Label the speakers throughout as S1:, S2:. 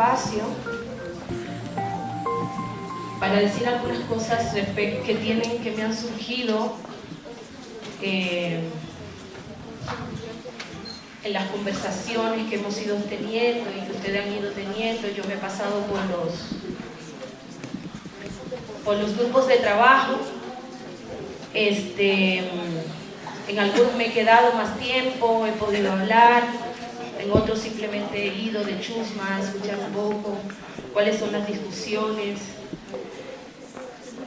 S1: espacio para decir algunas cosas que me han surgido en las conversaciones que hemos ido teniendo y que ustedes han ido teniendo. Yo me he pasado por los grupos de trabajo. En algunos me he quedado más tiempo, he podido hablar, en otros simplemente he ido de chusma a escuchar un poco cuáles son las discusiones.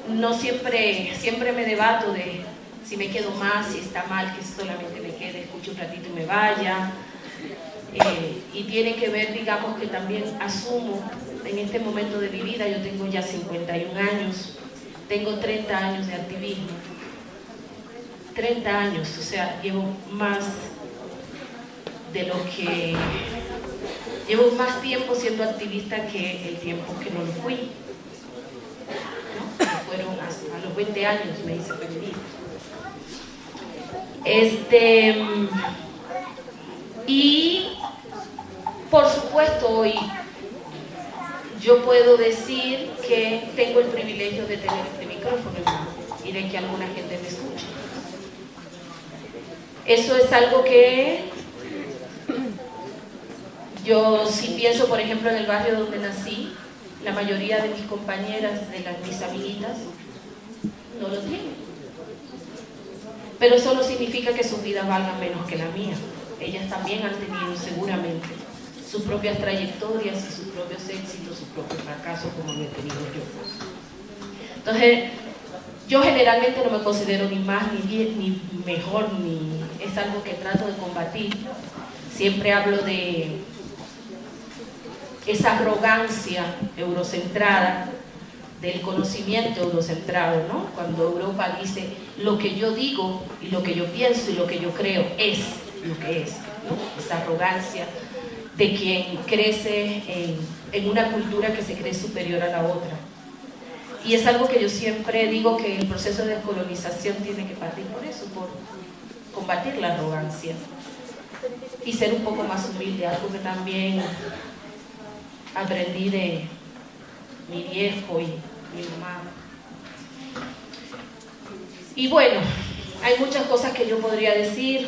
S1: No siempre me debato de si me quedo más, si está mal que solamente me quede, escuche un ratito y me vaya. Y tiene que ver, digamos, que también asumo en este momento de mi vida. Yo tengo ya 51 años, tengo 30 años de activismo. 30 años, o sea, llevo más tiempo siendo activista que el tiempo que no lo fui, ¿no? Que fueron a los 20 años me hice periodista. Y por supuesto hoy yo puedo decir que tengo el privilegio de tener este micrófono y de que alguna gente me escuche. Eso es algo que yo sí pienso, por ejemplo, en el barrio donde nací, la mayoría de mis compañeras, mis amiguitas, no lo tienen. Pero eso no significa que sus vidas valgan menos que la mía. Ellas también han tenido seguramente sus propias trayectorias y sus propios éxitos, sus propios fracasos, como lo he tenido yo. Entonces, yo generalmente no me considero ni más, ni bien, ni mejor, es algo que trato de combatir. Siempre hablo de esa arrogancia eurocentrada, del conocimiento eurocentrado, ¿no? Cuando Europa dice lo que yo digo y lo que yo pienso y lo que yo creo es lo que es, ¿no? Esa arrogancia de quien crece en una cultura que se cree superior a la otra. Y es algo que yo siempre digo, que el proceso de descolonización tiene que partir por eso, por combatir la arrogancia y ser un poco más humilde, algo que también aprendí de mi viejo y mi mamá. Y bueno, hay muchas cosas que yo podría decir,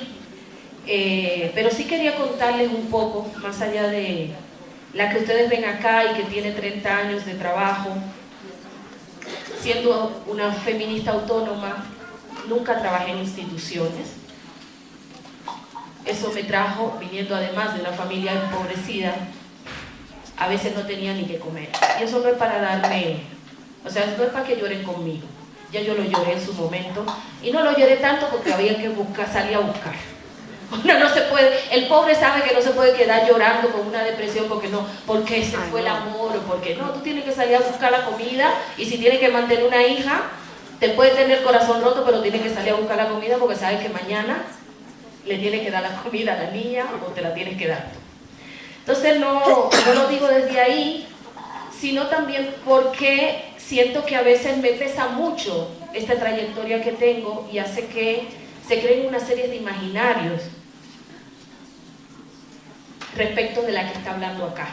S1: pero sí quería contarles un poco, más allá de la que ustedes ven acá y que tiene 30 años de trabajo. Siendo una feminista autónoma, nunca trabajé en instituciones. Eso me trajo, viniendo además de una familia empobrecida, a veces no tenía ni qué comer. Y eso no es para darme, o sea, no es para que lloren conmigo. Ya yo lo lloré en su momento, y no lo lloré tanto porque había que salir a buscar. Uno no se puede, el pobre sabe que no se puede quedar llorando con una depresión porque se fue el amor o porque no, tú tienes que salir a buscar la comida, y si tienes que mantener una hija, te puede tener el corazón roto, pero tienes que salir a buscar la comida porque sabes que mañana le tienes que dar la comida a la niña o te la tienes que dar. Entonces no lo digo desde ahí, sino también porque siento que a veces me pesa mucho esta trayectoria que tengo y hace que se creen una serie de imaginarios respecto de la que está hablando acá,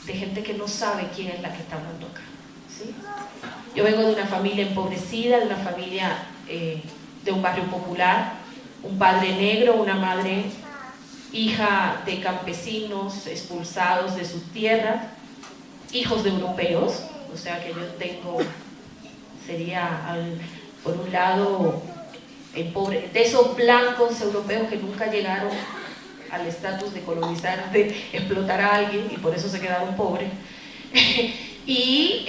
S1: de gente que no sabe quién es la que está hablando acá, ¿sí? Yo vengo de una familia empobrecida, de una familia de un barrio popular, un padre negro, una madre hija de campesinos expulsados de sus tierras, hijos de europeos, o sea que yo tengo, por un lado, de esos blancos europeos que nunca llegaron al estatus de colonizar, de explotar a alguien, y por eso se quedaron pobres, y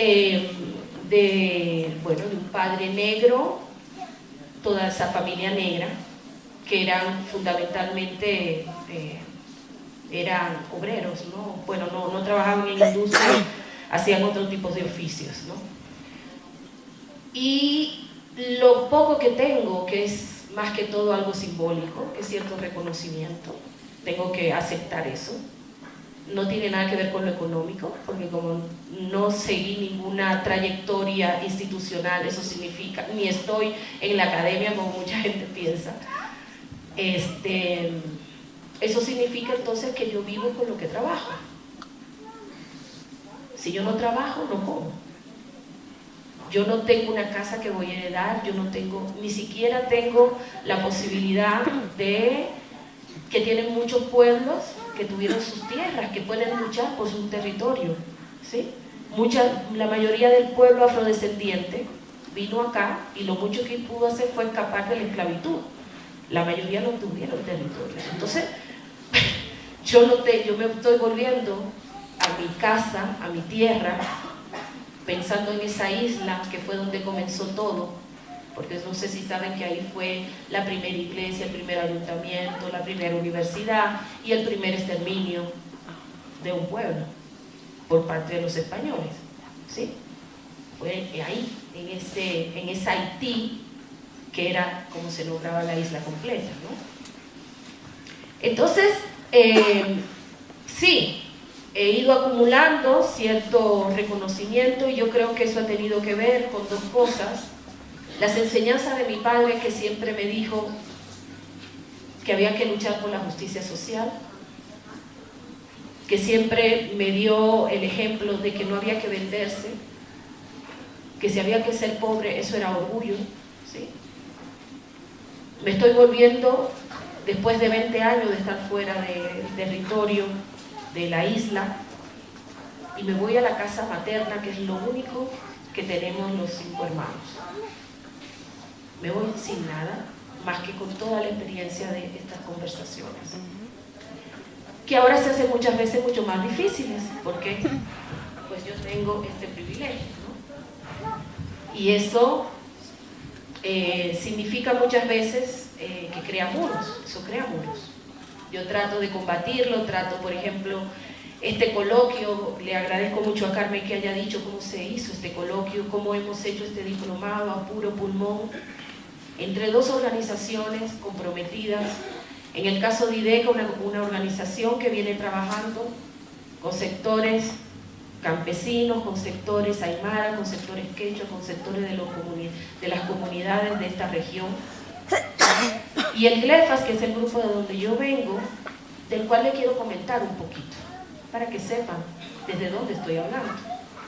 S1: de un padre negro, toda esa familia negra, que eran fundamentalmente, eran obreros, ¿no? Bueno, no trabajaban en la industria, hacían otro tipo de oficios, ¿no? Y lo poco que tengo, que es más que todo algo simbólico, es cierto reconocimiento, tengo que aceptar eso. No tiene nada que ver con lo económico, porque como no seguí ninguna trayectoria institucional, eso significa, ni estoy en la academia como mucha gente piensa, eso significa entonces que yo vivo con lo que trabajo. Si yo no trabajo, no como. Yo no tengo una casa que voy a heredar, yo no tengo, ni siquiera tengo la posibilidad de que tienen muchos pueblos que tuvieron sus tierras, que pueden luchar por su territorio, ¿sí? La mayoría del pueblo afrodescendiente vino acá y lo mucho que pudo hacer fue escapar de la esclavitud. La mayoría no tuvieron territorio. Entonces, yo me estoy volviendo a mi casa, a mi tierra, pensando en esa isla que fue donde comenzó todo, porque no sé si saben que ahí fue la primera iglesia, el primer ayuntamiento, la primera universidad y el primer exterminio de un pueblo por parte de los españoles, ¿sí? Fue ahí, en ese Haití, que era como se nombraba la isla completa, ¿no? Entonces, sí, he ido acumulando cierto reconocimiento y yo creo que eso ha tenido que ver con dos cosas. Las enseñanzas de mi padre, que siempre me dijo que había que luchar por la justicia social, que siempre me dio el ejemplo de que no había que venderse, que si había que ser pobre, eso era orgullo, ¿sí? Me estoy volviendo, después de 20 años de estar fuera del territorio de la isla, y me voy a la casa materna, que es lo único que tenemos los 5 hermanos. Me voy sin nada, más que con toda la experiencia de estas conversaciones, que ahora se hacen muchas veces mucho más difíciles, porque pues yo tengo este privilegio, ¿no? Y eso significa muchas veces que crea muros, eso crea muros. Yo trato de combatirlo, por ejemplo, este coloquio, le agradezco mucho a Carmen que haya dicho cómo se hizo este coloquio, cómo hemos hecho este diplomado a puro pulmón, entre 2 organizaciones comprometidas. En el caso de IDECA, una organización que viene trabajando con sectores campesinos, con sectores aymara, con sectores quechua, con sectores de las comunidades de esta región. Y el GLEFAS, que es el grupo de donde yo vengo, del cual le quiero comentar un poquito, para que sepan desde dónde estoy hablando.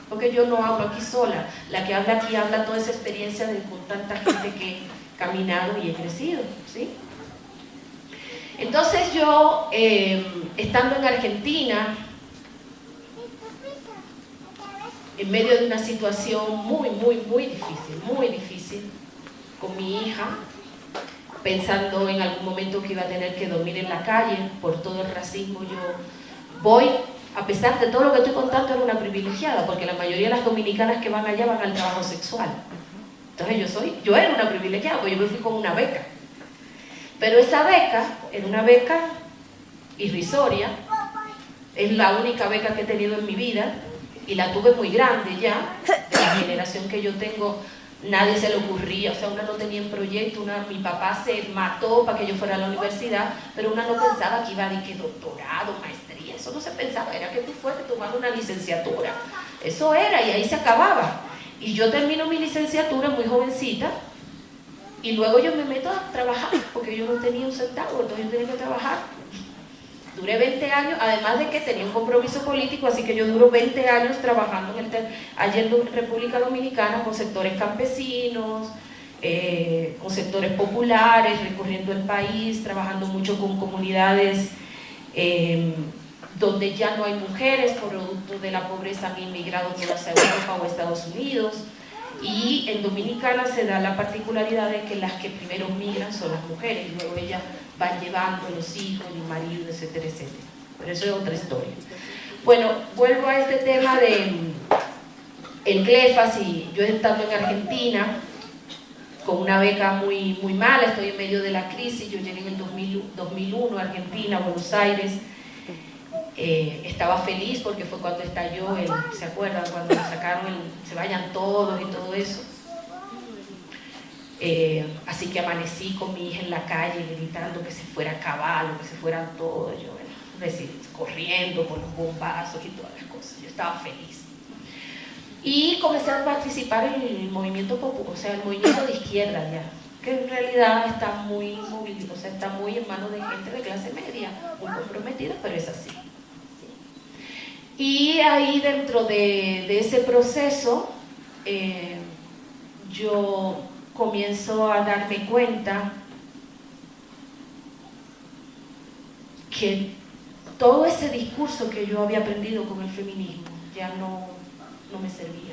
S1: Porque yo no hablo aquí sola, la que habla aquí habla toda esa experiencia con tanta gente que he caminado y he crecido, ¿sí? Entonces yo, estando en Argentina, en medio de una situación muy difícil, con mi hija, pensando en algún momento que iba a tener que dormir en la calle por todo el racismo, yo voy, a pesar de todo lo que estoy contando, era una privilegiada, porque la mayoría de las dominicanas que van allá van al trabajo sexual. Entonces yo era una privilegiada, porque yo me fui con una beca. Pero esa beca era una beca irrisoria, es la única beca que he tenido en mi vida, y la tuve muy grande ya, de la generación que yo tengo. Nadie se le ocurría, o sea, una no tenía un proyecto, mi papá se mató para que yo fuera a la universidad, pero una no pensaba que iba a decir doctorado, maestría, eso no se pensaba, era que tú fueras tomando una licenciatura, eso era, y ahí se acababa. Y yo termino mi licenciatura muy jovencita, y luego yo me meto a trabajar, porque yo no tenía un centavo, entonces yo tenía que trabajar. Duré 20 años, además de que tenía un compromiso político, así que yo duro 20 años trabajando allí en República Dominicana con sectores campesinos, con sectores populares, recorriendo el país, trabajando mucho con comunidades donde ya no hay mujeres, producto de la pobreza han inmigrado todas a Europa o Estados Unidos. Y en Dominicana se da la particularidad de que las que primero migran son las mujeres, y luego ellas van llevando los hijos, el marido, etcétera, etcétera. Pero eso es otra historia. Bueno, vuelvo a este tema de el GLEFAS, y yo estando en Argentina, con una beca muy mala, estoy en medio de la crisis, yo llegué en el 2001 a Argentina, a Buenos Aires. Estaba feliz porque fue cuando estalló ¿se acuerdan? Cuando sacaron se vayan todos y todo eso. Así que amanecí con mi hija en la calle gritando que se fuera Caballo, que se fueran todos, yo, corriendo por los bombazos y todas las cosas. Yo estaba feliz. Y comencé a participar en el movimiento popular, o sea, el movimiento de izquierda ya, que en realidad está muy movido, o sea, está muy en manos de gente de clase media, muy comprometida, pero es así. Y ahí dentro de ese proceso, yo comienzo a darme cuenta que todo ese discurso que yo había aprendido con el feminismo ya no me servía.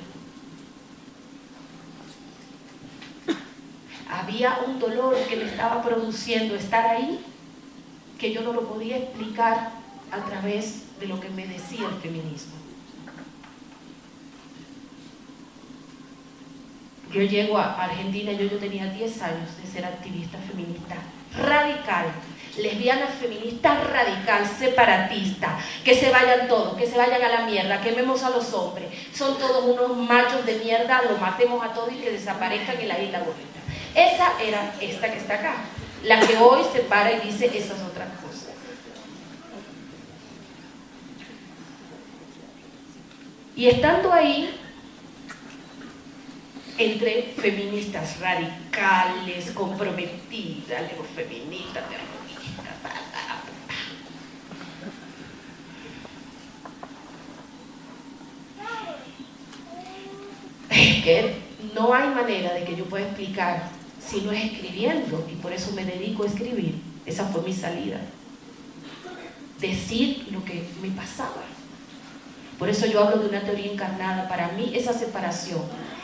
S1: Había un dolor que me estaba produciendo estar ahí, que yo no lo podía explicar a través de lo que me decía el feminismo. Yo llego a Argentina, yo tenía 10 años de ser activista feminista radical, lesbiana feminista radical, separatista, que se vayan todos, que se vayan a la mierda, quememos a los hombres, son todos unos machos de mierda, los matemos a todos y que desaparezcan en la isla bonita. Esa era esta que está acá, la que hoy se para y dice esas otras cosas. Y estando ahí, entre feministas radicales, comprometidas, luego feministas, terroristas, es que no hay manera de que yo pueda explicar si no es escribiendo, y por eso me dedico a escribir. Esa fue mi salida. Decir lo que me pasaba. Por eso yo hablo de una teoría encarnada. Para mí esa separación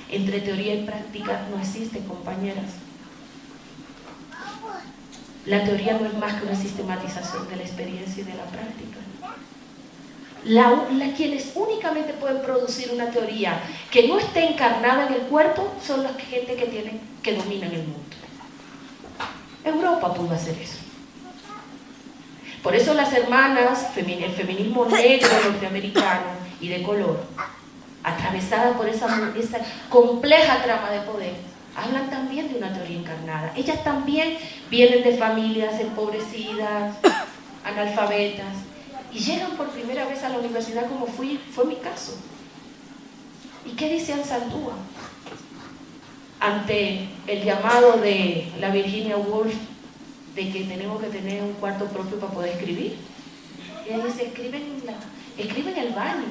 S1: entre teoría y práctica no existe, compañeras. La teoría no es más que una sistematización de la experiencia y de la práctica. Quienes únicamente pueden producir una teoría que no esté encarnada en el cuerpo son las gente que dominan el mundo. Europa pudo hacer eso. Por eso las hermanas, el feminismo negro norteamericano y de color, atravesada por esa compleja trama de poder, hablan también de una teoría encarnada. Ellas también vienen de familias empobrecidas, analfabetas, y llegan por primera vez a la universidad como fue mi caso. ¿Y qué dice Ansaldúa? Ante el llamado de la Virginia Woolf de que tenemos que tener un cuarto propio para poder escribir. Ella dice, escribe en el baño,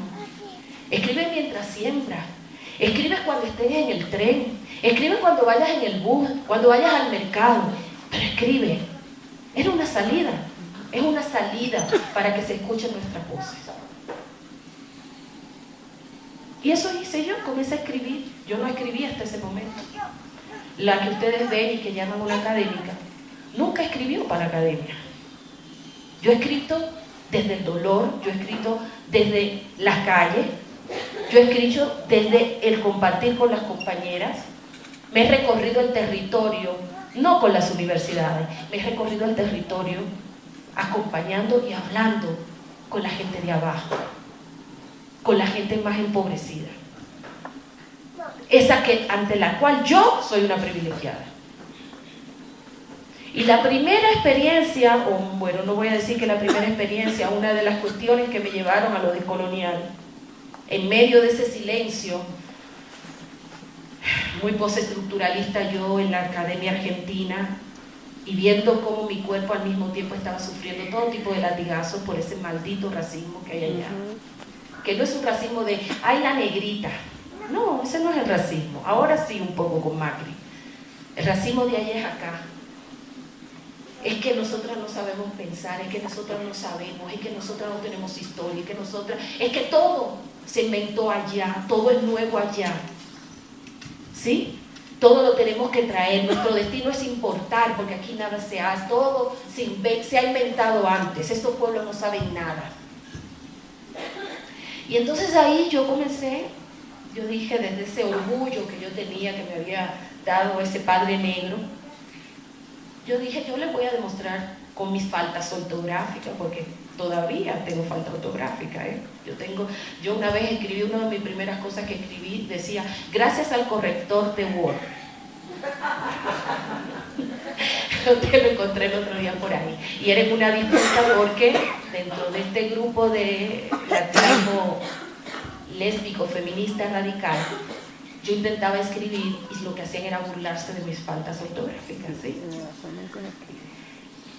S1: escribe mientras siembras, escribe cuando estés en el tren, escribe cuando vayas en el bus, cuando vayas al mercado, pero escribe. Era una salida. Es una salida para que se escuchen nuestras voces. Y eso hice yo, comencé a escribir. Yo no escribí hasta ese momento. La que ustedes ven y que llaman una académica, nunca escribió para academia. Yo he escrito desde el dolor, yo he escrito desde las calles, yo he escrito desde el compartir con las compañeras. Me he recorrido el territorio, no con las universidades, me he recorrido el territorio acompañando y hablando con la gente de abajo, con la gente más empobrecida, esa ante la cual yo soy una privilegiada. Y la primera experiencia, o bueno, no voy a decir que la primera experiencia, una de las cuestiones que me llevaron a lo descolonial, en medio de ese silencio, muy postestructuralista yo en la Academia Argentina, y viendo cómo mi cuerpo al mismo tiempo estaba sufriendo todo tipo de latigazos por ese maldito racismo que hay allá. Que no es un racismo de, ay, la negrita. No, ese no es el racismo. Ahora sí, un poco con Macri. El racismo de allá es acá. Es que nosotras no sabemos pensar, es que nosotras no sabemos, es que nosotras no tenemos historia, es que todo se inventó allá, todo es nuevo allá. ¿Sí? Todo lo tenemos que traer, nuestro destino es importar, porque aquí nada se hace, todo se ha inventado antes, estos pueblos no saben nada. Y entonces ahí yo dije desde ese orgullo que yo tenía, que me había dado ese padre negro, yo dije, yo les voy a demostrar con mis faltas ortográficas, porque todavía tengo falta ortográfica, yo una vez escribí, una de mis primeras cosas que escribí, decía, gracias al corrector de Word. Usted lo encontré el otro día por ahí. Y era una disputa porque dentro de este grupo de activismo lésbico, feminista, radical, yo intentaba escribir y lo que hacían era burlarse de mis faltas ortográficas, ¿sí?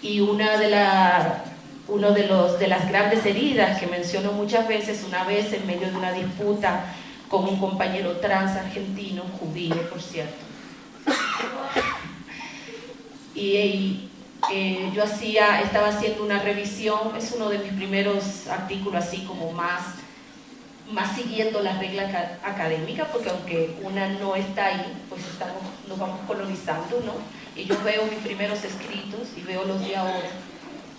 S1: Y una de uno de las grandes heridas que menciono muchas veces, una vez en medio de una disputa con un compañero trans argentino, judío por cierto, y yo estaba haciendo una revisión, es uno de mis primeros artículos así como más siguiendo las reglas académicas, porque aunque una no está ahí, pues nos vamos colonizando, ¿no? Y yo veo mis primeros escritos y veo los de ahora,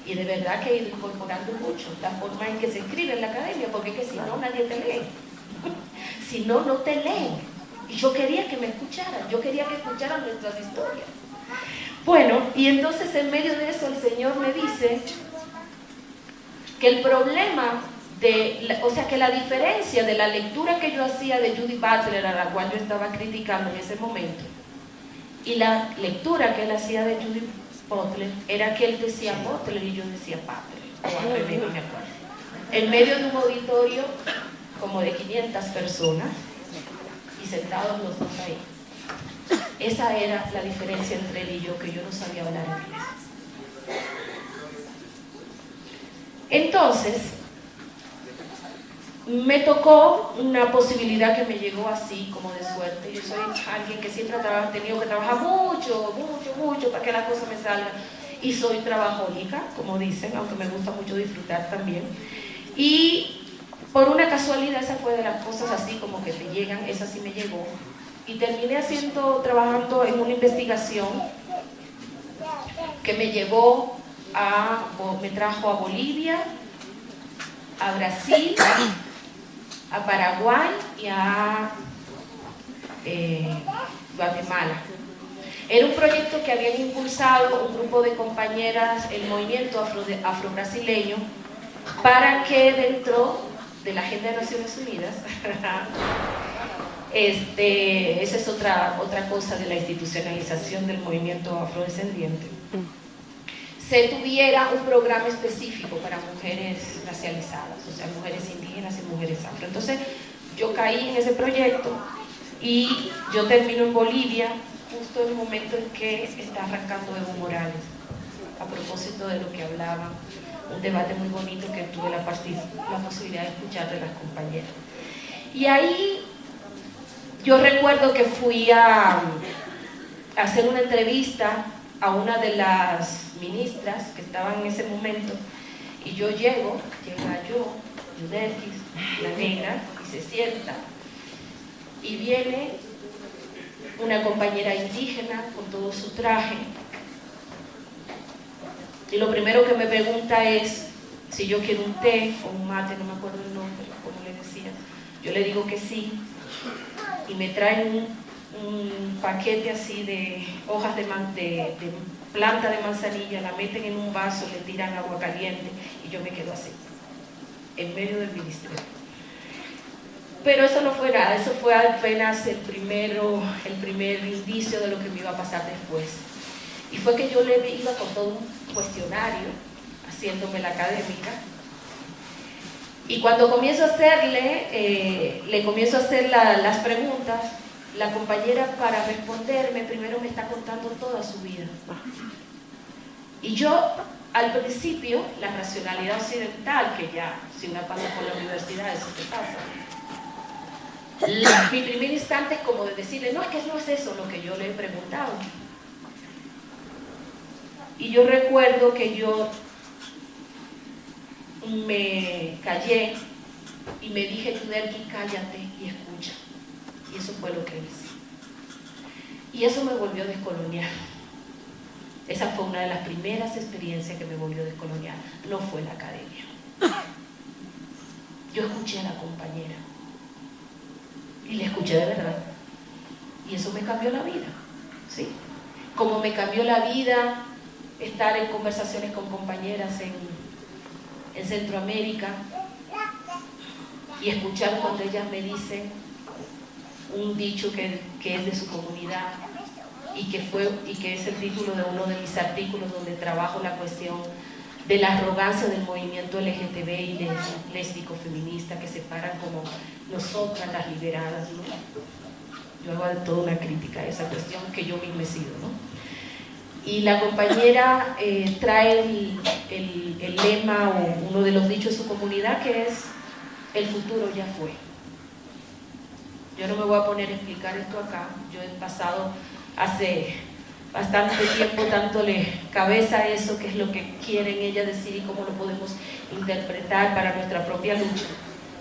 S1: y de verdad que he ido incorporando mucho la forma en que se escribe en la academia, porque es que si no, nadie te lee. Si no, no te leen. Y yo quería que me escucharan, yo quería que escucharan nuestras historias. Bueno, y entonces en medio de eso el Señor me dice que el problema que la diferencia de la lectura que yo hacía de Judith Butler, a la cual yo estaba criticando en ese momento, y la lectura que él hacía de Judith Butler, era que él decía Butler y yo decía Butler, no me acuerdo. En medio de un auditorio como de 500 personas y sentados los dos ahí. Esa era la diferencia entre él y yo, que yo no sabía hablar inglés. Entonces, me tocó una posibilidad que me llegó así, como de suerte. Yo soy alguien que siempre ha tenido que trabajar mucho para que las cosas me salgan. Y soy trabajólica, como dicen, aunque me gusta mucho disfrutar también. Y por una casualidad, esa fue de las cosas así como que te llegan, esa sí me llegó. Y terminé trabajando en una investigación que me trajo a Bolivia, a Brasil, a Paraguay y a Guatemala. Era un proyecto que habían impulsado un grupo de compañeras, el movimiento afro-brasileño, para que dentro de la Agenda de Naciones Unidas, esa es otra cosa de la institucionalización del movimiento afrodescendiente, se tuviera un programa específico para mujeres racializadas, o sea, mujeres indígenas y mujeres afro. Entonces, yo caí en ese proyecto y yo termino en Bolivia justo en el momento en que está arrancando Evo Morales, a propósito de lo que hablaba, un debate muy bonito que tuve la posibilidad de escuchar de las compañeras. Y ahí yo recuerdo que fui a hacer una entrevista a una de las ministras que estaban en ese momento, y yo llega yo, Yudelkis, la negra, y se sienta, y viene una compañera indígena con todo su traje, y lo primero que me pregunta es si yo quiero un té o un mate, no me acuerdo el nombre, como le decía. Yo le digo que sí, y me traen un paquete así de hojas de planta de manzanilla, la meten en un vaso, le tiran agua caliente, y yo me quedo así, en medio del ministerio. Pero eso no fue nada, eso fue apenas el primer indicio de lo que me iba a pasar después. Y fue que yo le iba con todo un cuestionario, haciéndome la académica, y cuando comienzo a hacerle, le comienzo a hacer las preguntas, la compañera, para responderme, primero me está contando toda su vida. Y yo, al principio, la racionalidad occidental, que ya, si una pasa por la universidad, eso te pasa. Mi primer instante es como de decirle, no, es que no es eso lo que yo le he preguntado. Y yo recuerdo que yo me callé y me dije, Yudelki, cállate y escucha. Y eso fue lo que hice. Y eso me volvió a descoloniar. Esa fue una de las primeras experiencias que me volvió a descoloniar. No fue la academia. Yo escuché a la compañera. Y la escuché de verdad. Y eso me cambió la vida. ¿Sí? Como me cambió la vida estar en conversaciones con compañeras en Centroamérica y escuchar cuando ellas me dicen un dicho que es de su comunidad y que es el título de uno de mis artículos donde trabajo la cuestión de la arrogancia del movimiento LGTB y lésbico feminista, que se paran como nosotras las liberadas, ¿no? Yo hago toda una crítica a esa cuestión que yo misma he sido, ¿no? Y la compañera trae el lema o uno de los dichos de su comunidad, que es: el futuro ya fue. Yo no me voy a poner a explicar esto acá. Yo he pasado hace bastante tiempo dándole cabeza a eso, que es lo que quieren ella decir y cómo lo podemos interpretar para nuestra propia lucha.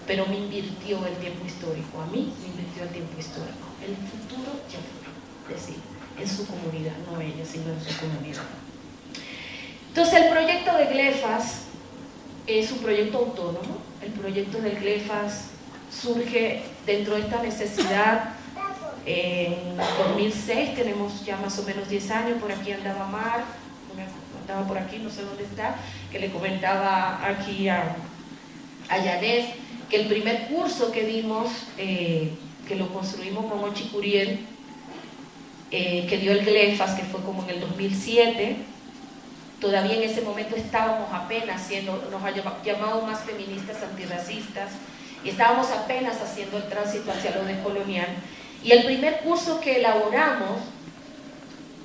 S1: Pero me invirtió el tiempo histórico, a mí me invirtió el tiempo histórico. El futuro ya fue, es decir, en su comunidad, no ella, sino en su comunidad. Entonces el proyecto de GLEFAS es un proyecto autónomo. El proyecto de GLEFAS surge dentro de esta necesidad. En 2006, tenemos ya más o menos 10 años, por aquí andaba Mar, andaba por aquí, no sé dónde está, que le comentaba aquí a Yanet, que el primer curso que dimos, que lo construimos con Ochi Curiel, que dio el GLEFAS, que fue como en el 2007, todavía en ese momento estábamos apenas haciendo, nos ha llamado más feministas antirracistas, y estábamos apenas haciendo el tránsito hacia lo decolonial. Y el primer curso que elaboramos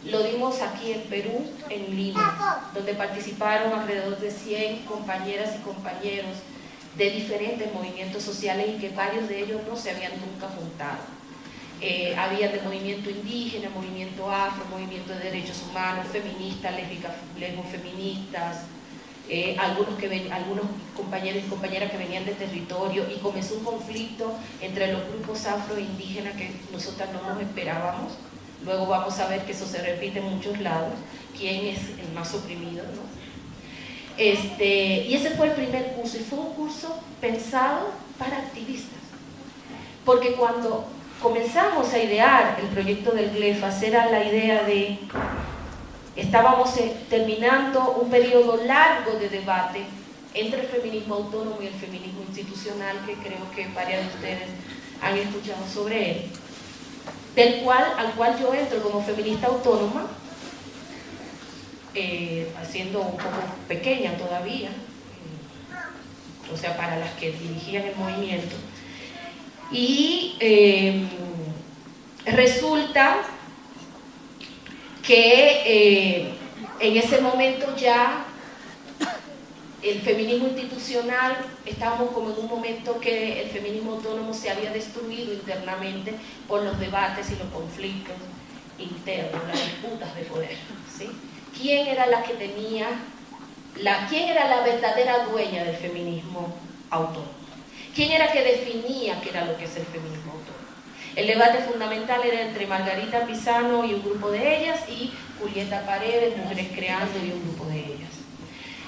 S1: lo dimos aquí en Perú, en Lima, donde participaron alrededor de 100 compañeras y compañeros de diferentes movimientos sociales y que varios de ellos no se habían nunca juntado. Había de movimiento indígena, movimiento afro, movimiento de derechos humanos, feministas, lesbofeministas, algunos compañeros y compañeras que venían de territorio, y comenzó un conflicto entre los grupos afro e indígenas que nosotras no nos esperábamos. Luego vamos a ver que eso se repite en muchos lados, quién es el más oprimido, ¿no? Y ese fue el primer curso, y fue un curso pensado para activistas, porque cuando comenzamos a idear el proyecto del GLEFAS era la idea de: estábamos terminando un periodo largo de debate entre el feminismo autónomo y el feminismo institucional, que creo que varias de ustedes han escuchado sobre él, al cual yo entro como feminista autónoma, siendo un poco pequeña todavía, o sea, para las que dirigían el movimiento. Y resulta que en ese momento ya el feminismo institucional, estábamos como en un momento que el feminismo autónomo se había destruido internamente por los debates y los conflictos internos, las disputas de poder, ¿sí? ¿Quién era la que tenía, quién era la verdadera dueña del feminismo autónomo? ¿Quién era que definía qué era lo que es el feminismo autónomo? El debate fundamental era entre Margarita Pisano y un grupo de ellas, y Julieta Paredes, Mujeres Creando, y un grupo de ellas.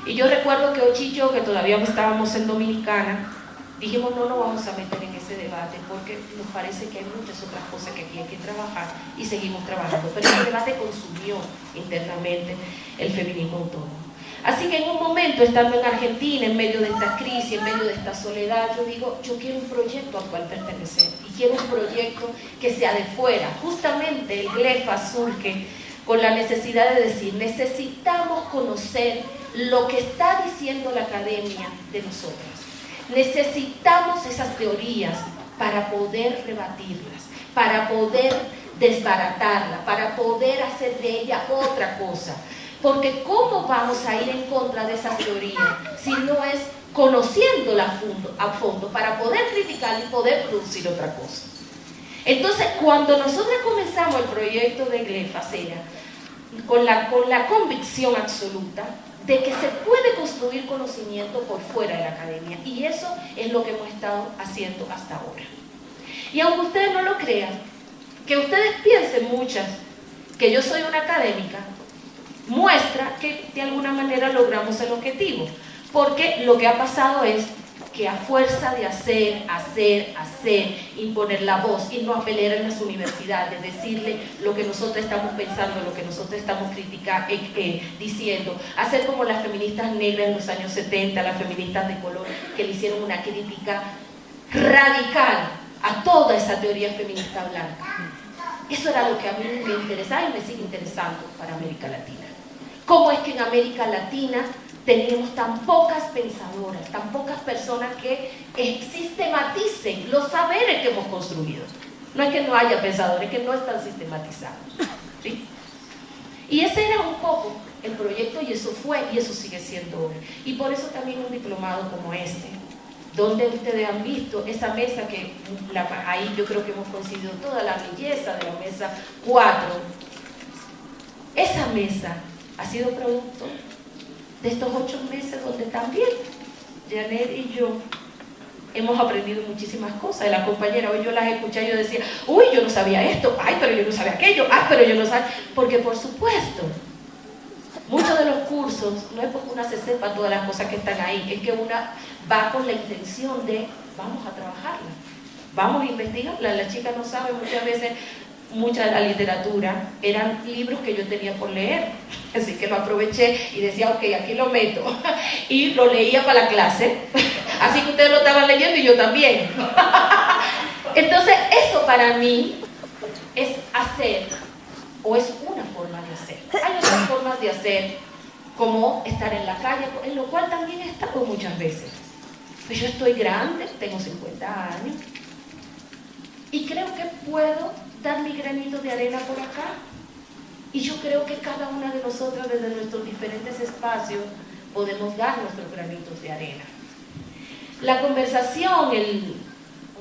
S1: Y yo recuerdo que Ochi y yo, que todavía estábamos en Dominicana, dijimos: no nos vamos a meter en ese debate porque nos parece que hay muchas otras cosas que aquí hay que trabajar, y seguimos trabajando. Pero ese debate consumió internamente el feminismo autónomo. Así que en un momento, estando en Argentina, en medio de esta crisis, en medio de esta soledad, yo digo: yo quiero un proyecto al cual pertenecer, y quiero un proyecto que sea de fuera. Justamente el GLEFAS surge con la necesidad de decir: necesitamos conocer lo que está diciendo la academia de nosotras. Necesitamos esas teorías para poder rebatirlas, para poder desbaratarlas, para poder hacer de ella otra cosa. Porque ¿cómo vamos a ir en contra de esas teorías si no es conociéndolas a fondo para poder criticar y poder producir otra cosa? Entonces, cuando nosotros comenzamos el proyecto de GLEFAS, era con la convicción absoluta de que se puede construir conocimiento por fuera de la academia, y eso es lo que hemos estado haciendo hasta ahora. Y aunque ustedes no lo crean, que ustedes piensen muchas que yo soy una académica, muestra que de alguna manera logramos el objetivo, porque lo que ha pasado es que a fuerza de hacer, imponer la voz, irnos a pelear en las universidades, decirle lo que nosotros estamos pensando, lo que nosotros estamos diciendo, hacer como las feministas negras en los años 70, las feministas de color, que le hicieron una crítica radical a toda esa teoría feminista blanca. Eso era lo que a mí me interesaba y me sigue interesando para América Latina. ¿Cómo es que en América Latina tenemos tan pocas pensadoras, tan pocas personas que sistematicen los saberes que hemos construido? No es que no haya pensadores, es que no están sistematizados, ¿sí? Y ese era un poco el proyecto, y eso fue y eso sigue siendo hoy. Y por eso también un diplomado como este, donde ustedes han visto esa mesa que ahí yo creo que hemos coincidido toda la belleza de la mesa 4. Esa mesa ha sido producto de estos 8 meses donde también Janet y yo hemos aprendido muchísimas cosas de la compañera. Hoy yo las escuché y yo decía, uy, yo no sabía esto, ay, pero yo no sabía aquello, ay, pero yo no sabía, porque por supuesto, muchos de los cursos no es porque una se sepa todas las cosas que están ahí, es que una va con la intención de, vamos a trabajarla, vamos a investigarla. Las chicas no saben, muchas veces, mucha de la literatura eran libros que yo tenía por leer, así que lo aproveché y decía, ok, aquí lo meto, y lo leía para la clase, así que ustedes lo estaban leyendo y yo también. Entonces, eso para mí es hacer, o es una forma de hacer. Hay otras formas de hacer, como estar en la calle, en lo cual también he estado muchas veces. Pues yo estoy grande, tengo 50 años, y creo que puedo dar mi granito de arena por acá. Y yo creo que cada una de nosotras, desde nuestros diferentes espacios, podemos dar nuestros granitos de arena. La conversación,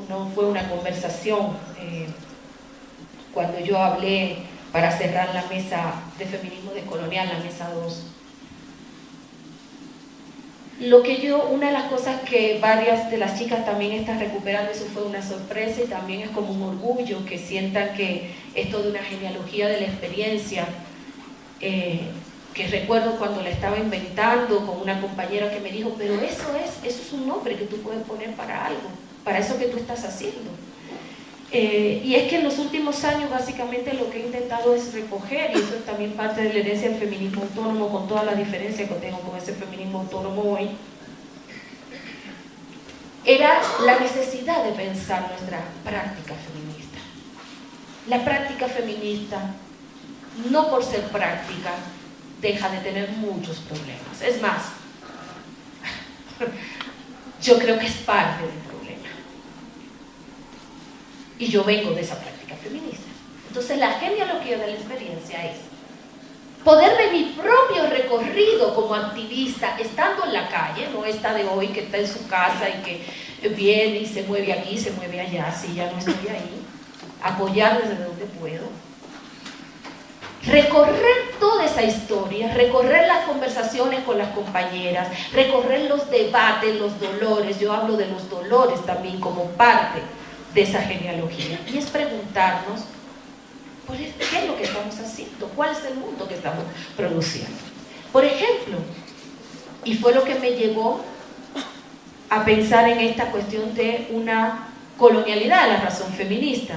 S1: no fue una conversación, cuando yo hablé para cerrar la mesa de feminismo decolonial, la mesa 2. Una de las cosas que varias de las chicas también están recuperando, eso fue una sorpresa y también es como un orgullo que sientan que esto de una genealogía de la experiencia, que recuerdo cuando la estaba inventando con una compañera que me dijo, pero eso es un nombre que tú puedes poner para algo, para eso que tú estás haciendo. Y es que en los últimos años básicamente lo que he intentado es recoger, y eso es también parte de la herencia del feminismo autónomo, con toda la diferencia que tengo con ese feminismo autónomo hoy, era la necesidad de pensar nuestra práctica feminista. La práctica feminista, no por ser práctica, deja de tener muchos problemas. Es más, yo creo que es parte del problema. Y yo vengo de esa práctica feminista. Entonces la genealogía de la experiencia es poder de mi propio recorrido como activista, estando en la calle, no esta de hoy que está en su casa y que viene y se mueve aquí, se mueve allá, si ya no estoy ahí, apoyar desde donde puedo. Recorrer toda esa historia, recorrer las conversaciones con las compañeras, recorrer los debates, los dolores. Yo hablo de los dolores también como parte de esa genealogía, y es preguntarnos ¿qué es lo que estamos haciendo? ¿Cuál es el mundo que estamos produciendo? Por ejemplo, y fue lo que me llevó a pensar en esta cuestión de una colonialidad de la razón feminista.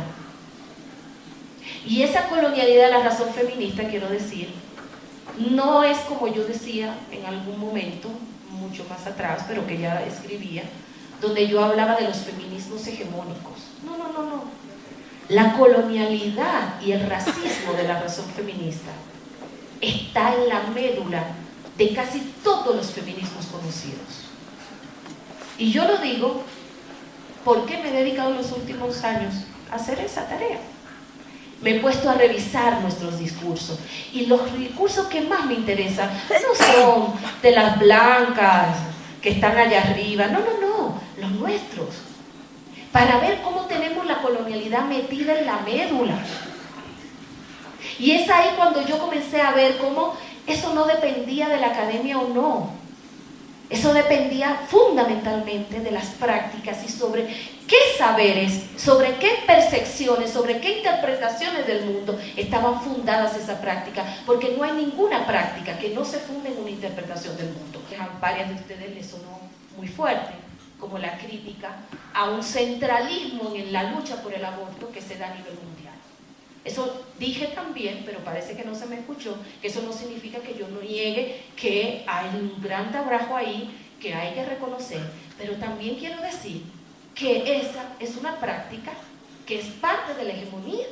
S1: Y esa colonialidad de la razón feminista, quiero decir, no es como yo decía en algún momento, mucho más atrás, pero que ya escribía, donde yo hablaba de los feminismos hegemónicos. No. La colonialidad y el racismo de la razón feminista está en la médula de casi todos los feminismos conocidos. Y yo lo digo porque me he dedicado en los últimos años a hacer esa tarea. Me he puesto a revisar nuestros discursos, y los discursos que más me interesan no son de las blancas que están allá arriba, no, los nuestros, para ver cómo tenemos la colonialidad metida en la médula. Y es ahí cuando yo comencé a ver cómo eso no dependía de la academia o no, eso dependía fundamentalmente de las prácticas y sobre qué saberes, sobre qué percepciones, sobre qué interpretaciones del mundo estaban fundadas esa práctica, porque no hay ninguna práctica que no se funde en una interpretación del mundo. A varias de ustedes les sonó muy fuerte, como la crítica a un centralismo en la lucha por el aborto que se da a nivel mundial. Eso dije también, pero parece que no se me escuchó, que eso no significa que yo no niegue que hay un gran trabajo ahí, que hay que reconocer, pero también quiero decir que esa es una práctica que es parte de la hegemonía,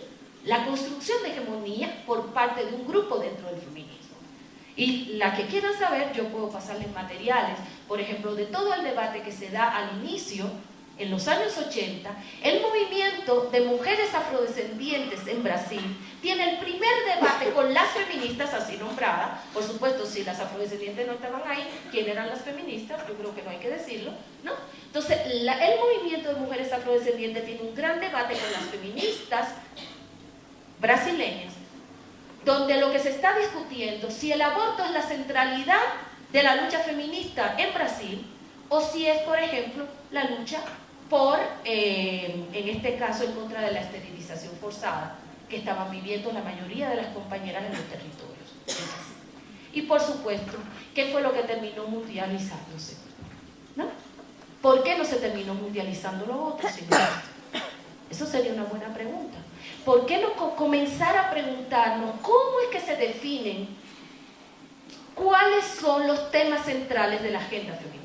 S1: la construcción de hegemonía por parte de un grupo dentro del feminismo. Y la que quieran saber, yo puedo pasarles materiales, por ejemplo, de todo el debate que se da al inicio en los años 80, el movimiento de mujeres afrodescendientes en Brasil tiene el primer debate con las feministas así nombradas. Por supuesto, si las afrodescendientes no estaban ahí, ¿quién eran las feministas? Yo creo que no hay que decirlo, ¿no? Entonces, el movimiento de mujeres afrodescendientes tiene un gran debate con las feministas brasileñas, donde lo que se está discutiendo, si el aborto es la centralidad de la lucha feminista en Brasil, o si es, por ejemplo, la lucha por, en este caso, en contra de la esterilización forzada que estaban viviendo la mayoría de las compañeras en los territorios. Y por supuesto, ¿qué fue lo que terminó mundializándose? ¿No? ¿Por qué no se terminó mundializando lo otro? Eso sería una buena pregunta. ¿Por qué no comenzar a preguntarnos cómo es que se definen cuáles son los temas centrales de la agenda feminista?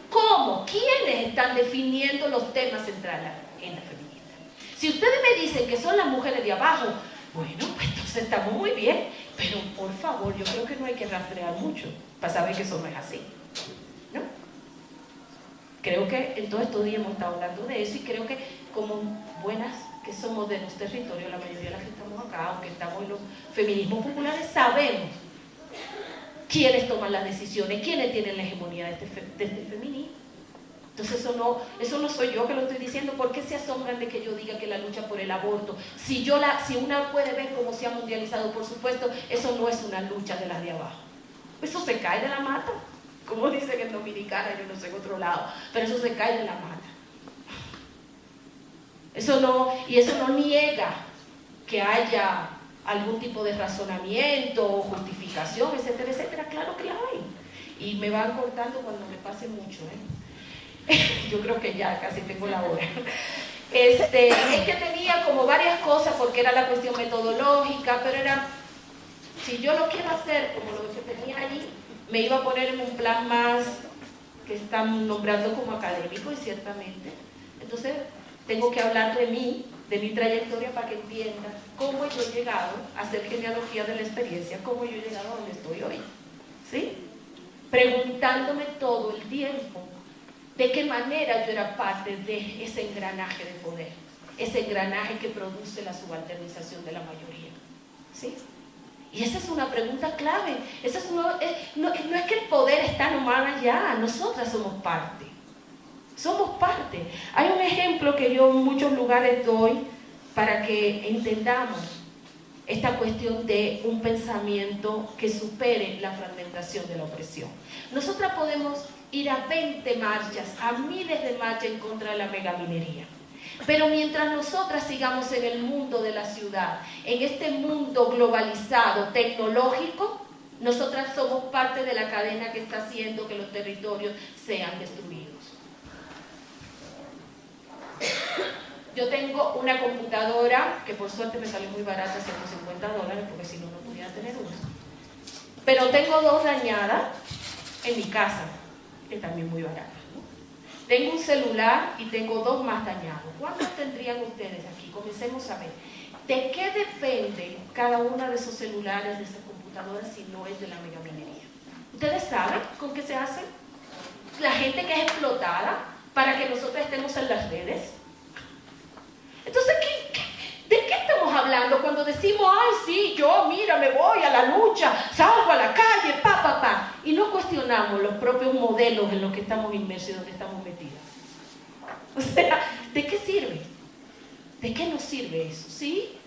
S1: ¿Cómo? ¿Quiénes están definiendo los temas centrales de la agenda feminista? Si ustedes me dicen que son las mujeres de abajo, bueno, pues entonces estamos muy bien, pero por favor, yo creo que no hay que rastrear mucho para saber que eso no es así, ¿no? Creo que en todos estos días hemos estado hablando de eso y creo que como buenas que somos de los territorios, la mayoría de las que estamos acá, aunque estamos en los feminismos populares, sabemos quiénes toman las decisiones, quiénes tienen la hegemonía de este feminismo. Entonces eso no soy yo que lo estoy diciendo. ¿Por qué se asombran de que yo diga que la lucha por el aborto? Si una puede ver cómo se ha mundializado, por supuesto, eso no es una lucha de las de abajo. Eso se cae de la mata, como dicen en Dominicana, yo no sé en otro lado, pero eso se cae de la mata. Eso no niega que haya algún tipo de razonamiento o justificación, etcétera, etcétera. Claro que la hay. Y me van cortando cuando me pase mucho, Yo creo que ya casi tengo la hora. Es que tenía como varias cosas porque era la cuestión metodológica, pero era, si yo lo quiero hacer como lo que tenía allí, me iba a poner en un plan más que están nombrando como académico, y ciertamente. Entonces, tengo que hablar de mí, de mi trayectoria, para que entiendan cómo yo he llegado a hacer genealogía de la experiencia, cómo yo he llegado a donde estoy hoy, ¿sí? Preguntándome todo el tiempo de qué manera yo era parte de ese engranaje de poder, ese engranaje que produce la subalternización de la mayoría, ¿sí? Y esa es una pregunta clave. No es que el poder está nomás allá, nosotras somos parte. Somos parte. Hay un ejemplo que yo en muchos lugares doy para que entendamos esta cuestión de un pensamiento que supere la fragmentación de la opresión. Nosotras podemos ir a 20 marchas, a miles de marchas en contra de la megaminería. Pero mientras nosotras sigamos en el mundo de la ciudad, en este mundo globalizado, tecnológico, nosotras somos parte de la cadena que está haciendo que los territorios sean destruidos. Yo tengo una computadora que por suerte me sale muy barata, $150, porque si no, no pudiera tener una. Pero tengo 2 dañadas en mi casa, que también muy baratas, ¿no? Tengo un celular y tengo 2 más dañados. ¿Cuántos tendrían ustedes aquí? Comencemos a ver. ¿De qué depende cada uno de esos celulares, de esas computadoras, si no es de la megaminería? ¿Ustedes saben con qué se hace? La gente que es explotada para que nosotros estemos en las redes. Entonces, ¿de qué estamos hablando cuando decimos, ay, sí, yo, mira, me voy a la lucha, salgo a la calle, y no cuestionamos los propios modelos en los que estamos inmersos y donde estamos metidos? O sea, ¿de qué sirve? ¿De qué nos sirve eso? Sí,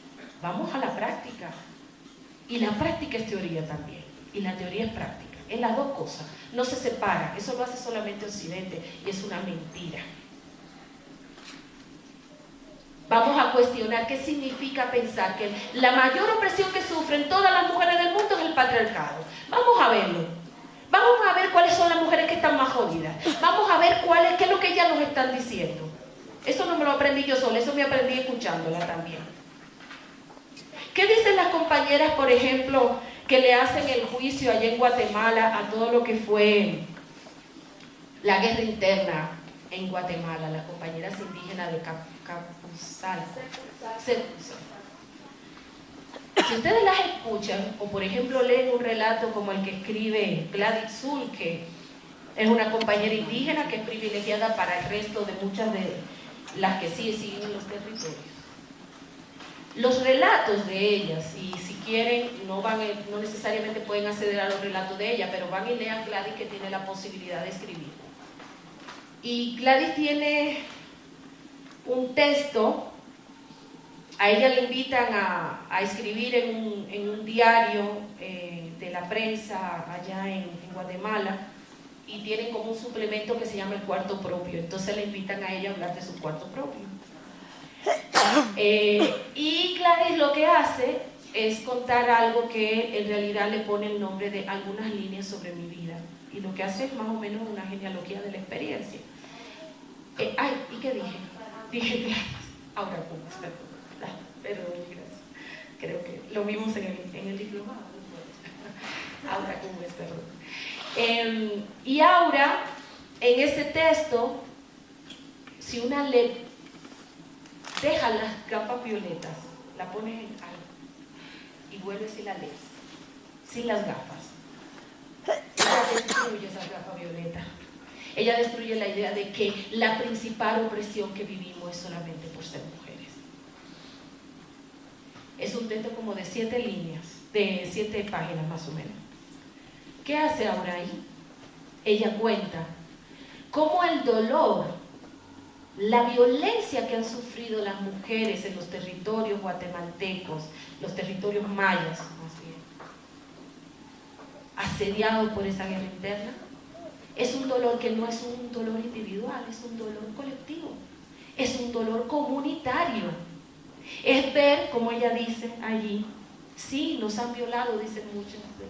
S1: vamos a la práctica. Y la práctica es teoría también. Y la teoría es práctica. Es las dos cosas. No se separa. Eso lo hace solamente Occidente. Y es una mentira. Vamos a cuestionar qué significa pensar que la mayor opresión que sufren todas las mujeres del mundo es el patriarcado. Vamos a verlo. Vamos a ver cuáles son las mujeres que están más jodidas. Vamos a ver qué es lo que ellas nos están diciendo. Eso no me lo aprendí yo sola, eso me aprendí escuchándola también. ¿Qué dicen las compañeras, por ejemplo, que le hacen el juicio allá en Guatemala a todo lo que fue la guerra interna en Guatemala, las compañeras indígenas de Capuzal? Si ustedes las escuchan, o por ejemplo leen un relato como el que escribe Gladys Zulke, Es una compañera indígena que es privilegiada para el resto de muchas de las que sí siguen en los territorios. Los relatos de ellas, y si quieren, no necesariamente pueden acceder a los relatos de ella, pero van y lean Gladys, que tiene la posibilidad de escribir. Y Gladys tiene un texto, a ella le invitan a escribir en un diario de la prensa allá en Guatemala, y tienen como un suplemento que se llama El Cuarto Propio. Entonces le invitan a ella a hablar de su cuarto propio. Y Gladys lo que hace es contar algo que en realidad le pone el nombre de algunas líneas sobre mi vida. Y lo que hace es más o menos una genealogía de la experiencia. ¿Y qué dije? Dije Gladys. Ahora, perdón, gracias. Creo que lo vimos en el diplomado. Aura Cumbres, perdón. Y Aura, en ese texto, si una le deja las gafas violetas, la pones en algo y vuelves y la lees, sin las gafas, ella destruye esas gafas violetas. Ella destruye la idea de que la principal opresión que vivimos es solamente por ser mujeres. Es un texto como de 7 líneas, de 7 páginas más o menos. ¿Qué hace Aura ahí? Ella cuenta cómo el dolor, la violencia que han sufrido las mujeres en los territorios guatemaltecos, los territorios mayas más bien, asediados por esa guerra interna, es un dolor que no es un dolor individual, es un dolor colectivo, es un dolor comunitario. Es ver, como ella dice allí, sí, nos han violado, dicen muchos de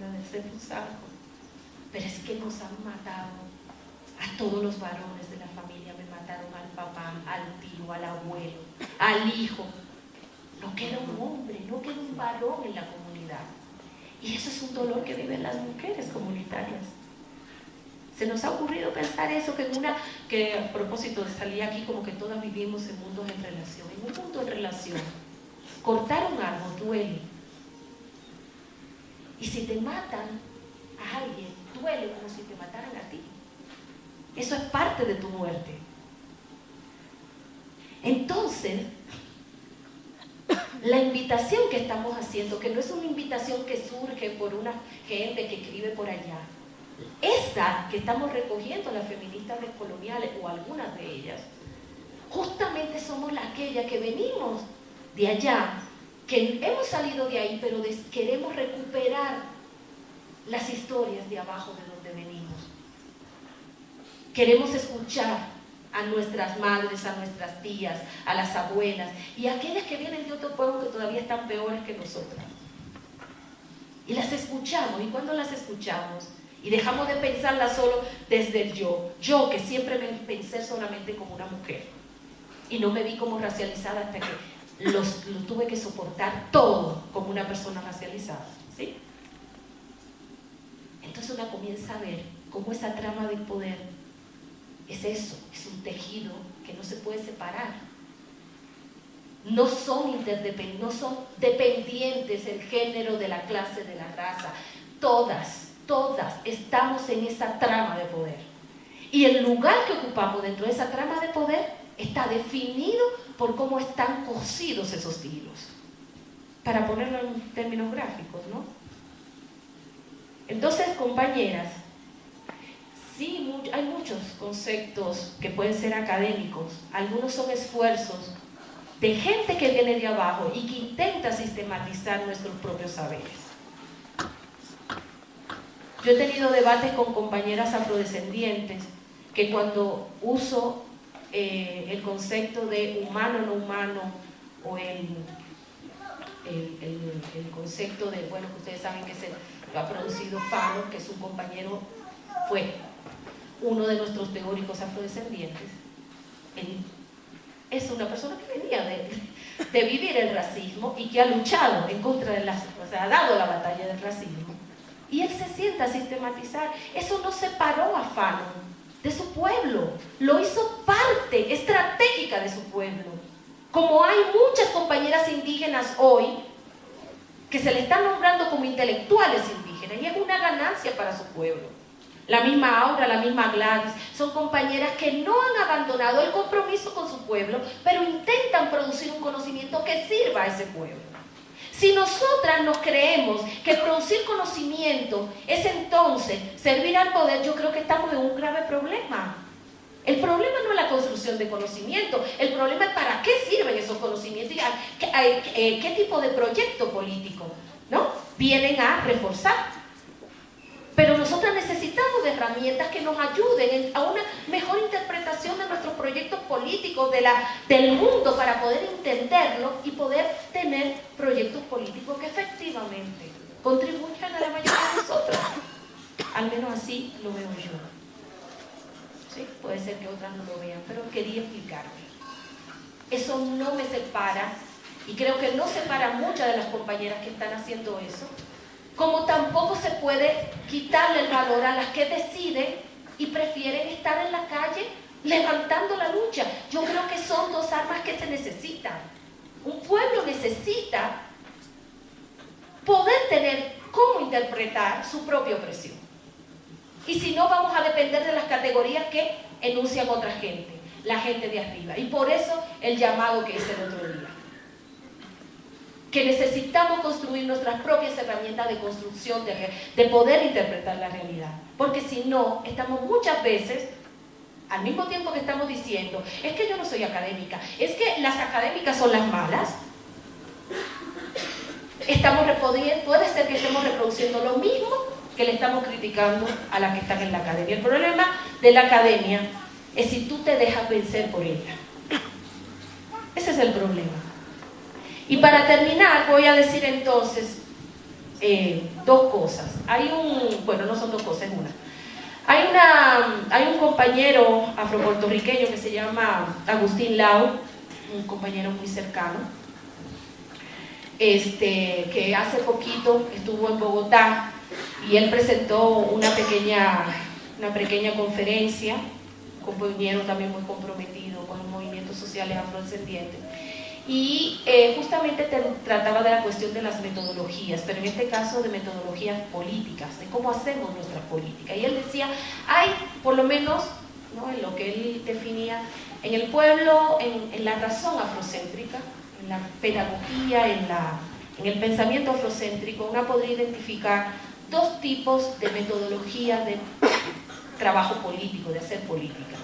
S1: pero es que nos han matado a todos los varones de la familia. Me mataron al papá, al tío, al abuelo, al hijo. No queda un hombre, no queda un varón en la comunidad. Y eso es un dolor que viven las mujeres comunitarias. Se nos ha ocurrido pensar eso, que a propósito de salir aquí, como que todas vivimos en mundos en relación. En un mundo en relación, cortar un árbol duele. Y si te matan a alguien, duele como si te mataran a ti. Eso es parte de tu muerte. Entonces, la invitación que estamos haciendo, que no es una invitación que surge por una gente que escribe por allá, esa que estamos recogiendo las feministas descoloniales, o algunas de ellas, justamente somos aquellas que venimos de allá, que hemos salido de ahí, pero queremos recuperar las historias de abajo de donde venimos. Queremos escuchar a nuestras madres, a nuestras tías, a las abuelas y a aquellas que vienen de otro pueblo que todavía están peores que nosotras. Y las escuchamos, y cuando las escuchamos y dejamos de pensarlas solo desde el yo que siempre me pensé solamente como una mujer y no me vi como racializada hasta que lo tuve que soportar todo como una persona racializada, ¿sí? Entonces una comienza a ver cómo esa trama del poder es eso, es un tejido que no se puede separar. No son dependientes el género, de la clase, de la raza. Todas estamos en esa trama de poder. Y el lugar que ocupamos dentro de esa trama de poder está definido por cómo están cosidos esos hilos. Para ponerlo en términos gráficos, ¿no? Entonces, compañeras, sí, hay muchos conceptos que pueden ser académicos. Algunos son esfuerzos de gente que viene de abajo y que intenta sistematizar nuestros propios saberes. Yo he tenido debates con compañeras afrodescendientes que cuando uso el concepto de humano, no humano, o el concepto de, bueno, que ustedes saben que se lo ha producido Fano, que es un compañero, fue uno de nuestros teóricos afrodescendientes. Es una persona que venía de vivir el racismo y que ha luchado en contra de ha dado la batalla del racismo. Y él se sienta a sistematizar. Eso no separó a Fano de su pueblo, lo hizo parte estratégica de su pueblo. Como hay muchas compañeras indígenas hoy que se le están nombrando como intelectuales indígenas, y es una ganancia para su pueblo. La misma Aura, la misma Gladys, son compañeras que no han abandonado el compromiso con su pueblo, pero intentan producir un conocimiento que sirva a ese pueblo. Si nosotras nos creemos que producir conocimiento es entonces servir al poder, yo creo que estamos en un grave problema. El problema no es la construcción de conocimiento, el problema es para qué sirven esos conocimientos y qué tipo de proyecto político, ¿no?, vienen a reforzar. Pero nosotros necesitamos de herramientas que nos ayuden a una mejor interpretación de nuestros proyectos políticos, del mundo, para poder entenderlo y poder tener proyectos políticos que efectivamente contribuyan a la mayoría de nosotros. Al menos así lo veo yo. ¿Sí? Puede ser que otras no lo vean, pero quería explicarme. Eso no me separa, y creo que no separa a muchas de las compañeras que están haciendo eso, como tampoco se puede quitarle el valor a las que deciden y prefieren estar en la calle levantando la lucha. Yo creo que son dos armas que se necesitan. Un pueblo necesita poder tener cómo interpretar su propia opresión. Y si no, vamos a depender de las categorías que enuncian otra gente, la gente de arriba. Y por eso el llamado que hice el otro día, que necesitamos construir nuestras propias herramientas de construcción, de poder interpretar la realidad. Porque si no, estamos muchas veces, al mismo tiempo que estamos diciendo, es que yo no soy académica, es que las académicas son las malas, puede ser que estemos reproduciendo lo mismo que le estamos criticando a las que están en la academia. El problema de la academia es si tú te dejas vencer por ella. Ese es el problema. Y para terminar, voy a decir entonces dos cosas. Bueno, no son dos cosas, es una. Hay un compañero afropuertorriqueño que se llama Agustín Lau, un compañero muy cercano, que hace poquito estuvo en Bogotá y él presentó una pequeña conferencia, un compañero también muy comprometido con los movimientos sociales afrodescendientes. Y justamente trataba de la cuestión de las metodologías, pero en este caso de metodologías políticas, de cómo hacemos nuestra política. Y él decía, hay por lo menos, ¿no?, en lo que él definía, en el pueblo, en la razón afrocéntrica, en la pedagogía, en el pensamiento afrocéntrico, uno podría identificar dos tipos de metodología de trabajo político, de hacer política.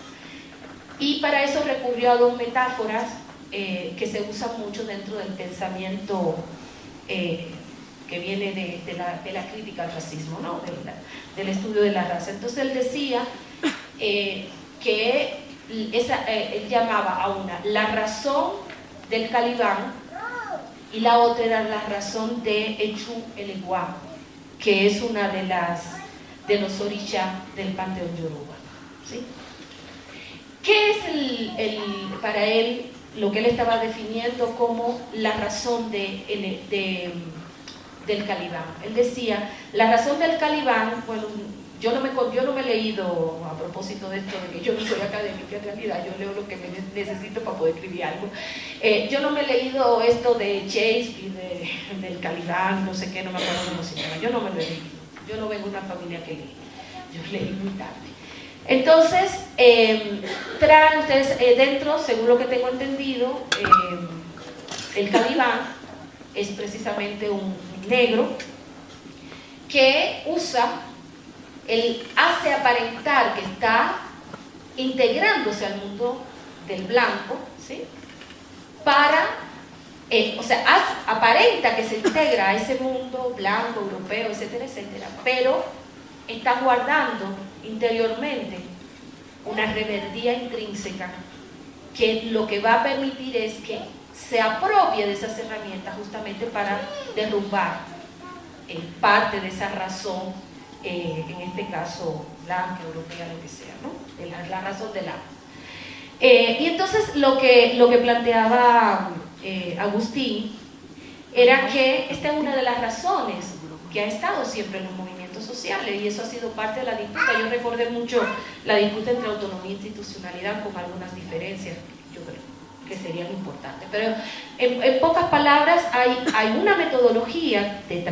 S1: Y para eso recurrió a dos metáforas que se usa mucho dentro del pensamiento que viene de la crítica al racismo, ¿no?, del estudio de la raza. Entonces él decía que él llamaba a una la razón del Calibán y la otra era la razón de Echu Eleguá, que es una de los orishas del panteón Yoruba, ¿sí? ¿Qué es para él lo que él estaba definiendo como la razón del Calibán? Él decía, la razón del Calibán, bueno, yo no me he leído, a propósito de esto, de que yo no soy académica, en realidad yo leo lo que necesito para poder escribir algo. Yo no me he leído esto de Shakespeare, del Calibán, no sé qué, no me acuerdo cómo se llama, yo no me lo he leído. Yo no vengo de una familia que lee, yo leí muy tarde. Entonces, traen ustedes dentro, según lo que tengo entendido, el Calibán es precisamente un negro que hace aparentar que está integrándose al mundo del blanco, ¿sí? Aparenta que se integra a ese mundo blanco, europeo, etcétera, etcétera, pero está guardando interiormente una rebeldía intrínseca que lo que va a permitir es que se apropie de esas herramientas justamente para derrumbar parte de esa razón, en este caso blanca, europea, lo que sea, ¿no?, la razón del alma. Y entonces lo que planteaba Agustín era que esta es una de las razones que ha estado siempre en los movimientos sociales, y eso ha sido parte de la disputa. Yo recordé mucho la disputa entre autonomía e institucionalidad, con algunas diferencias, yo creo que serían importantes, pero en pocas palabras hay una metodología de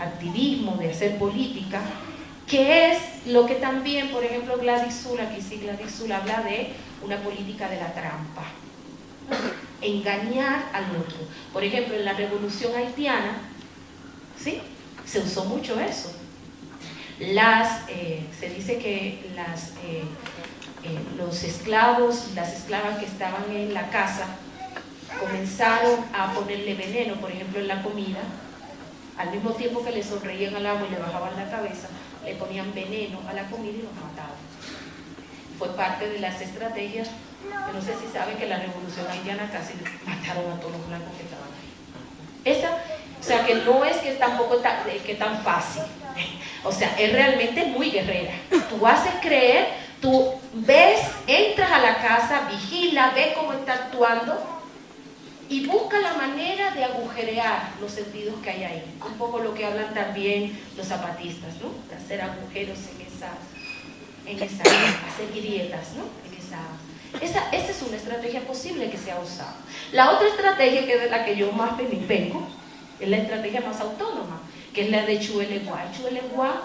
S1: activismo, de hacer política, que es lo que también, por ejemplo, Gladys Zula habla de una política de la trampa, engañar al otro. Por ejemplo, en la revolución haitiana, ¿sí?, se usó mucho eso. Se dice que los esclavos, las esclavas que estaban en la casa, comenzaron a ponerle veneno, por ejemplo, en la comida. Al mismo tiempo que le sonreían al amo y le bajaban la cabeza, le ponían veneno a la comida y los mataban. Fue parte de las estrategias, que no sé si saben que en la revolución haitiana casi mataron a todos los blancos que estaban ahí. O sea, que no es que tampoco que tan fácil. O sea, es realmente muy guerrera. Tú haces creer, tú ves, entras a la casa, vigila, ves cómo está actuando y busca la manera de agujerear los sentidos que hay ahí. Un poco lo que hablan también los zapatistas, ¿no? De hacer agujeros hacer grietas, ¿no? Esa es una estrategia posible que se ha usado. La otra estrategia, que es de la que yo más me pego, es la estrategia más autónoma, que es la de Chuelegua. Chuelegua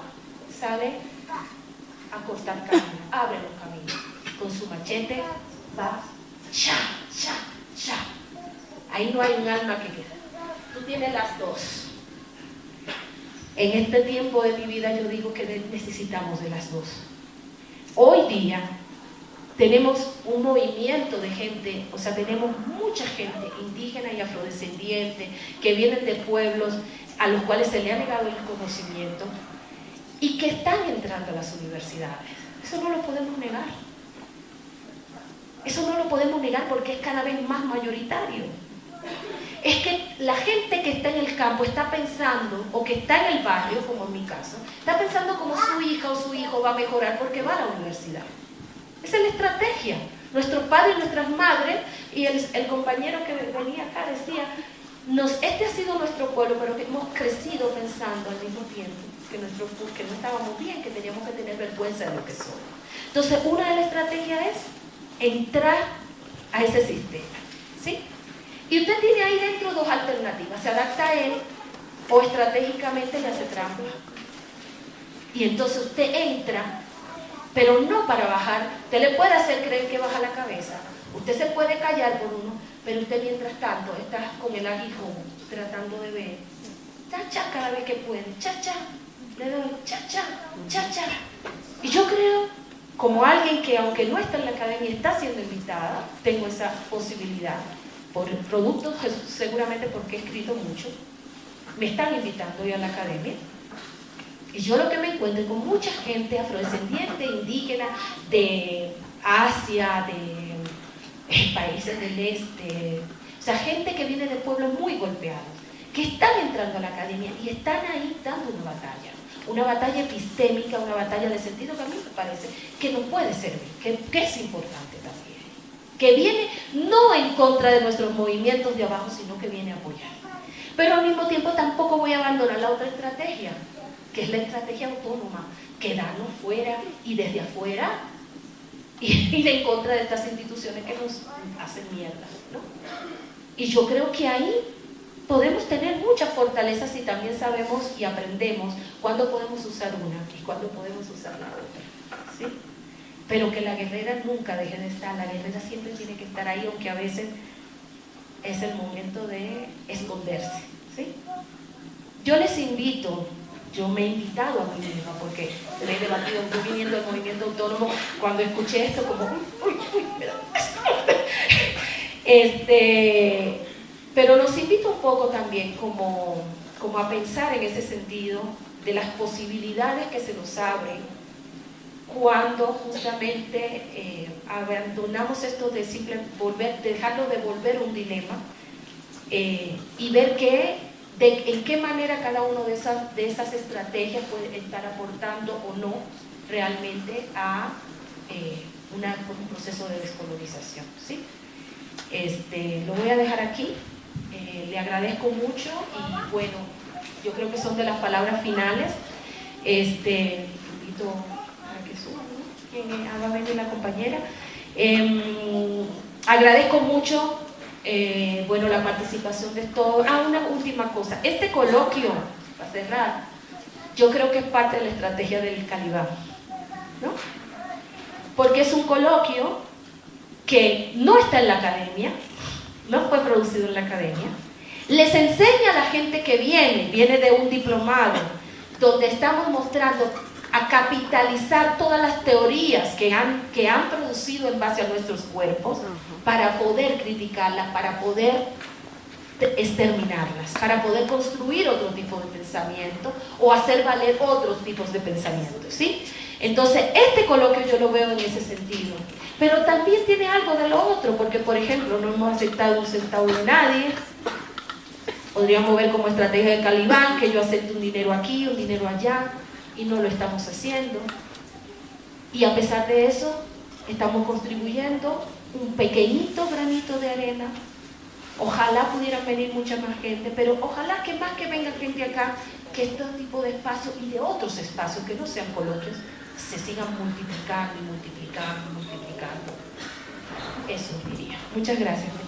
S1: sabe acortar caminos, abre los caminos. Con su machete va, cha, cha, cha. Ahí no hay un alma que queda. Tú tienes las dos. En este tiempo de mi vida yo digo que necesitamos de las dos. Hoy día tenemos un movimiento de gente, o sea, tenemos mucha gente indígena y afrodescendiente que vienen de pueblos a los cuales se le ha negado el conocimiento y que están entrando a las universidades. Eso no lo podemos negar. Eso no lo podemos negar porque es cada vez más mayoritario. Es que la gente que está en el campo está pensando, o que está en el barrio, como en mi caso, está pensando cómo su hija o su hijo va a mejorar porque va a la universidad. Esa es la estrategia. Nuestros padres y nuestras madres, y el compañero que venía acá decía, este ha sido nuestro pueblo, pero que hemos crecido pensando al mismo tiempo que no estábamos bien, que teníamos que tener vergüenza de lo que somos. Entonces, una de las estrategias es entrar a ese sistema, ¿sí? Y usted tiene ahí dentro dos alternativas: se adapta a él o estratégicamente le hace trampa. Y entonces usted entra, pero no para bajar. Usted le puede hacer creer que baja la cabeza, usted se puede callar por uno, pero usted mientras tanto está con el aguijón tratando de ver, cha-cha cada vez que puede, cha-cha, le doy cha-cha, cha-cha. Y yo creo, como alguien que aunque no está en la academia, está siendo invitada, tengo esa posibilidad, por productos, seguramente porque he escrito mucho, me están invitando hoy a la academia. Y yo lo que me encuentro con mucha gente afrodescendiente, indígena, de Asia, de países del este, o sea, gente que viene de pueblos muy golpeados, que están entrando a la academia y están ahí dando una batalla epistémica, una batalla de sentido que a mí me parece que nos puede servir, que es importante también, que viene no en contra de nuestros movimientos de abajo, sino que viene a apoyar. Pero al mismo tiempo tampoco voy a abandonar la otra estrategia, que es la estrategia autónoma, quedarnos fuera y desde afuera ir en contra de estas instituciones que nos hacen mierda, ¿no? Y yo creo que ahí podemos tener mucha fortaleza si también sabemos y aprendemos cuándo podemos usar una y cuándo podemos usar la otra, ¿sí? Pero que la guerrera nunca deje de estar, la guerrera siempre tiene que estar ahí, aunque a veces es el momento de esconderse, ¿sí? Yo les invito, yo me he invitado a mí misma, porque le he debatido, estoy viniendo al movimiento autónomo, cuando escuché esto como, me da pero nos invito un poco también como a pensar en ese sentido de las posibilidades que se nos abren cuando justamente abandonamos esto de dejarlo de volver un dilema y ver en qué manera cada una de esas estrategias puede estar aportando o no realmente a un proceso de descolonización, ¿sí? Lo voy a dejar aquí. Le agradezco mucho y bueno, yo creo que son de las palabras finales. Invito a que suba, ¿no? Va a venir la compañera. Agradezco mucho bueno, la participación de todos. Una última cosa, este coloquio, para cerrar, yo creo que es parte de la estrategia del Calibán, ¿no? Porque es un coloquio que no está en la academia, no fue producido en la academia, les enseña a la gente que viene de un diplomado, donde estamos mostrando a capitalizar todas las teorías que han producido en base a nuestros cuerpos para poder criticarlas, para poder exterminarlas, para poder construir otro tipo de pensamiento o hacer valer otros tipos de pensamientos, ¿sí? Entonces, este coloquio yo lo veo en ese sentido, pero también tiene algo de lo otro, porque, por ejemplo, no hemos aceptado un centavo de nadie. Podríamos ver como estrategia del Calibán, que yo acepto un dinero aquí, un dinero allá, y no lo estamos haciendo. Y a pesar de eso, estamos contribuyendo un pequeñito granito de arena. Ojalá pudieran venir mucha más gente, pero ojalá que más que venga gente acá, que este tipo de espacios y de otros espacios que no sean coloquios, se sigan multiplicando y multiplicando y multiplicando. Eso diría. Muchas gracias.